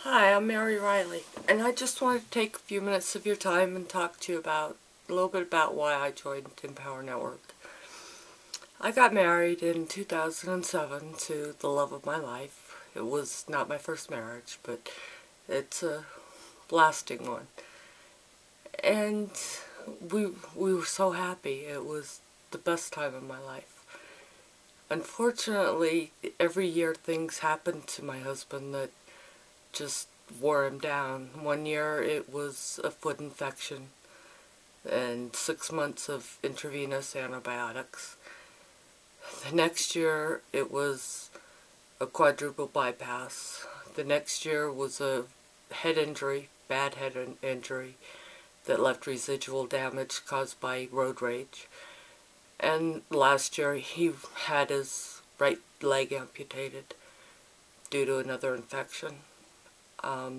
Hi, I'm Mary Riley, and I just wanted to take a few minutes of your time and talk to you about a little bit about why I joined Empower Network. I got married in 2007 to the love of my life. It was not my first marriage, but it's a lasting one. And we were so happy. It was the best time of my life. Unfortunately, every year things happened to my husband that just wore him down. One year it was a foot infection and 6 months of intravenous antibiotics. The next year it was a quadruple bypass. The next year was a head injury, bad head injury that left residual damage caused by road rage. And last year he had his right leg amputated due to another infection.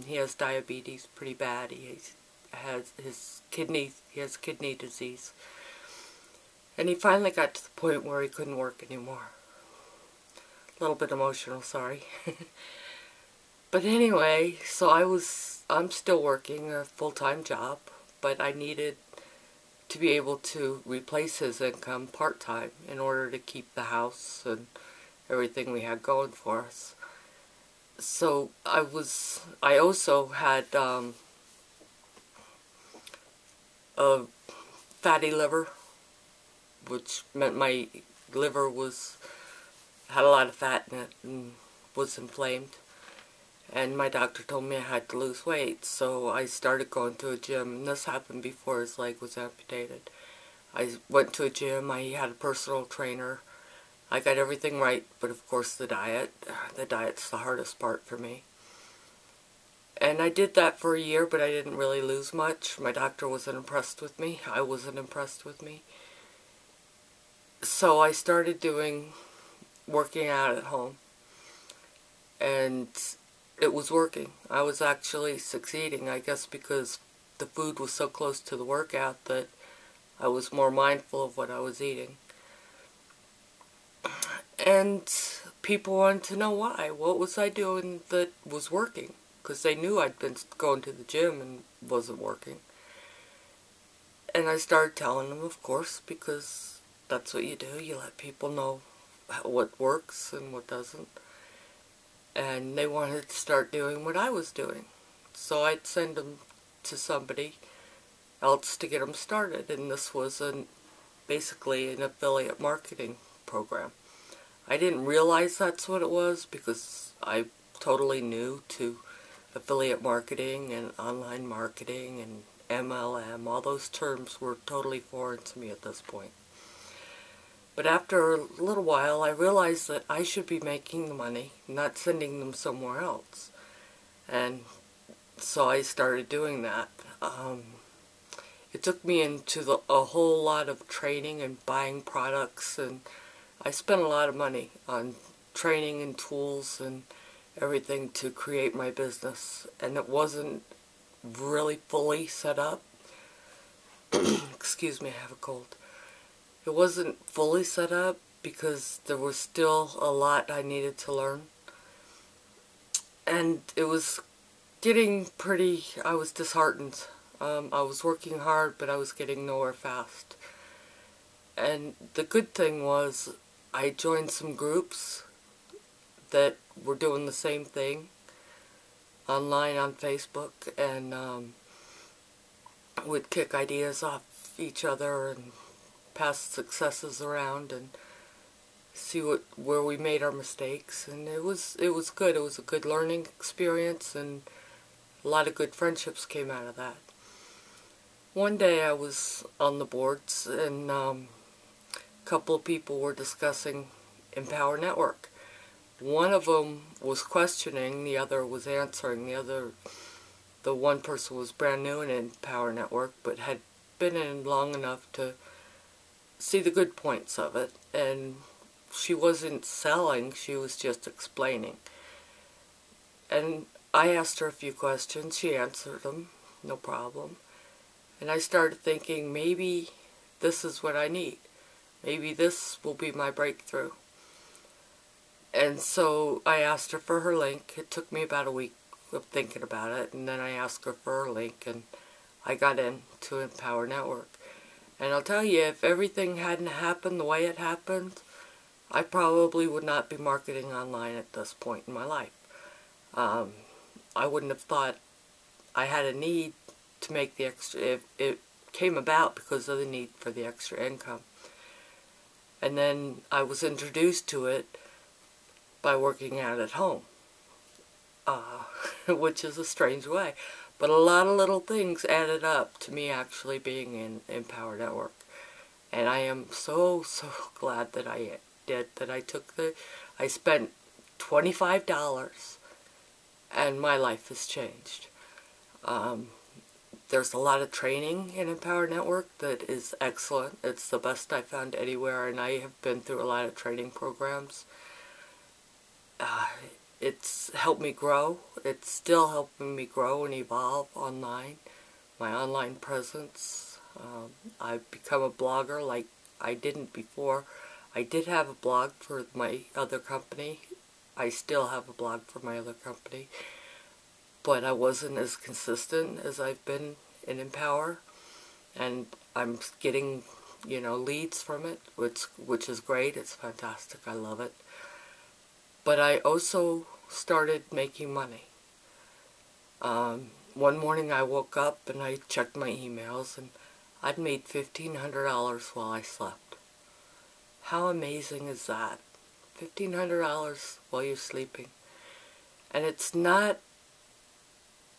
He has diabetes pretty bad. He has kidney disease. And he finally got to the point where he couldn't work anymore. A little bit emotional, sorry. But anyway, so I'm still working a full-time job, but I needed to be able to replace his income part-time in order to keep the house and everything we had going for us. So I also had a fatty liver, which meant my liver had a lot of fat in it and was inflamed. And my doctor told me I had to lose weight, so I started going to a gym, and this happened before his leg was amputated. I went to a gym, I had a personal trainer, I got everything right, but of course the diet's the hardest part for me. And I did that for a year, but I didn't really lose much. My doctor wasn't impressed with me, I wasn't impressed with me. So I started working out at home, and it was working. I was actually succeeding, I guess because the food was so close to the workout that I was more mindful of what I was eating. And people wanted to know why. What was I doing that was working? Because they knew I'd been going to the gym and wasn't working. And I started telling them, of course, because that's what you do. You let people know what works and what doesn't. And they wanted to start doing what I was doing. So I'd send them to somebody else to get them started. And this was basically an affiliate marketing program. I didn't realize that's what it was because I totally new to affiliate marketing and online marketing and MLM. All those terms were totally foreign to me at this point. But after a little while, I realized that I should be making the money, not sending them somewhere else. And so I started doing that. It took me into a whole lot of training and buying products, and I spent a lot of money on training and tools and everything to create my business. And it wasn't really fully set up. Excuse me, I have a cold. It wasn't fully set up because there was still a lot I needed to learn. And it was getting I was disheartened. I was working hard, but I was getting nowhere fast. And the good thing was I joined some groups that were doing the same thing online on Facebook, and would kick ideas off each other and pass successes around and see where we made our mistakes. And it was good. It was a good learning experience, and a lot of good friendships came out of that. One day I was on the boards, and a couple of people were discussing Empower Network. One of them was questioning, the other was answering. The one person was brand new in Empower Network, but had been in long enough to see the good points of it, and she wasn't selling, she was just explaining. And I asked her a few questions, she answered them, no problem. And I started thinking, maybe this is what I need. Maybe this will be my breakthrough. And so I asked her for her link. It took me about a week of thinking about it, and then I asked her for a link, and I got into Empower Network. And I'll tell you, if everything hadn't happened the way it happened, I probably would not be marketing online at this point in my life. I wouldn't have thought I had a need to make the extra. It came about because of the need for the extra income. And then I was introduced to it by working out at home, which is a strange way. But a lot of little things added up to me actually being in Empower Network. And I am so glad that I did, that I spent $25 and my life has changed. There's a lot of training in Empower Network that is excellent. It's the best I found anywhere, and I have been through a lot of training programs. It's helped me grow. It's still helping me grow and evolve online. My online presence. I've become a blogger like I didn't before. I did have a blog for my other company. I still have a blog for my other company. But I wasn't as consistent as I've been in Empower. And I'm getting, leads from it, which is great. It's fantastic. I love it. But I also started making money. One morning I woke up and I checked my emails and I'd made $1,500 while I slept. How amazing is that? $1,500 while you're sleeping. And it's not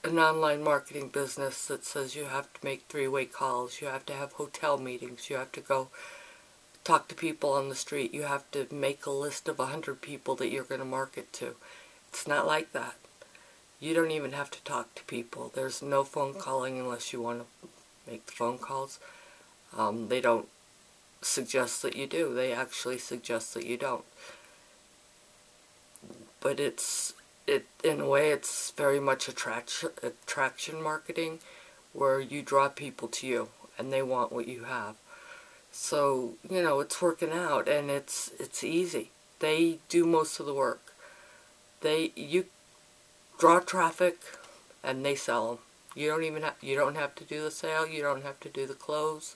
an online marketing business that says you have to make three-way calls, you have to have hotel meetings, you have to go talk to people on the street, you have to make a list of 100 people that you're going to market to. It's not like that. You don't even have to talk to people. There's no phone calling unless you want to make the phone calls. They don't suggest that you do. They actually suggest that you don't. But in a way, it's very much attraction marketing, where you draw people to you and they want what you have. So, it's working out, and it's easy. They do most of the work. You draw traffic and they sell them. You don't have to do the sale, you don't have to do the close.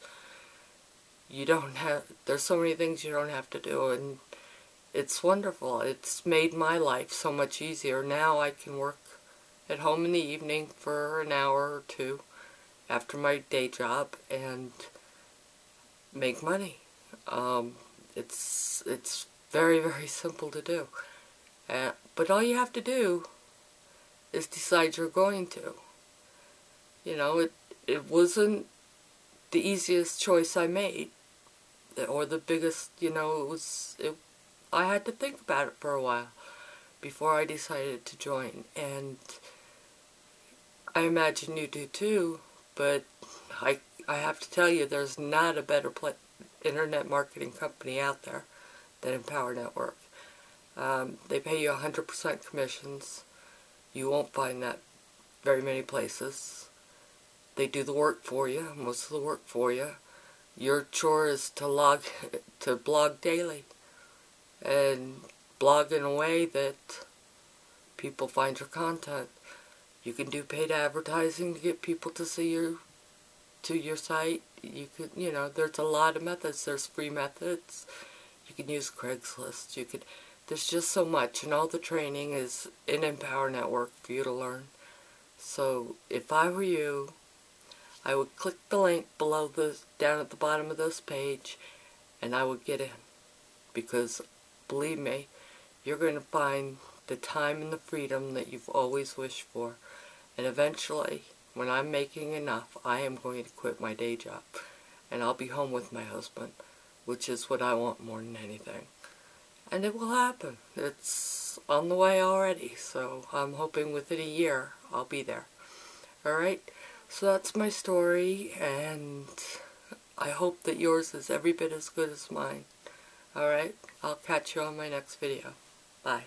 There's so many things you don't have to do, and it's wonderful. It's made my life so much easier. Now I can work at home in the evening for an hour or two after my day job and make money. It's very simple to do. But all you have to do is decide you're going to. It wasn't the easiest choice I made, or the biggest, I had to think about it for a while before I decided to join. And I imagine you do too, but I have to tell you, there's not a better internet marketing company out there than Empower Network. They pay you 100% commissions. You won't find that very many places. They do the work for you, most of the work for you. Your chore is to blog daily, and blog in a way that people find your content. You can do paid advertising to get people to see your site. You could, there's a lot of methods. There's free methods. You can use Craigslist. There's just so much, and all the training is in Empower Network for you to learn. So if I were you, I would click the link down at the bottom of this page, and I would get in. Because, believe me, you're going to find the time and the freedom that you've always wished for. And eventually, when I'm making enough, I am going to quit my day job. And I'll be home with my husband, which is what I want more than anything. And it will happen. It's on the way already, so I'm hoping within a year I'll be there. Alright? So that's my story, and I hope that yours is every bit as good as mine. Alright? I'll catch you on my next video. Bye.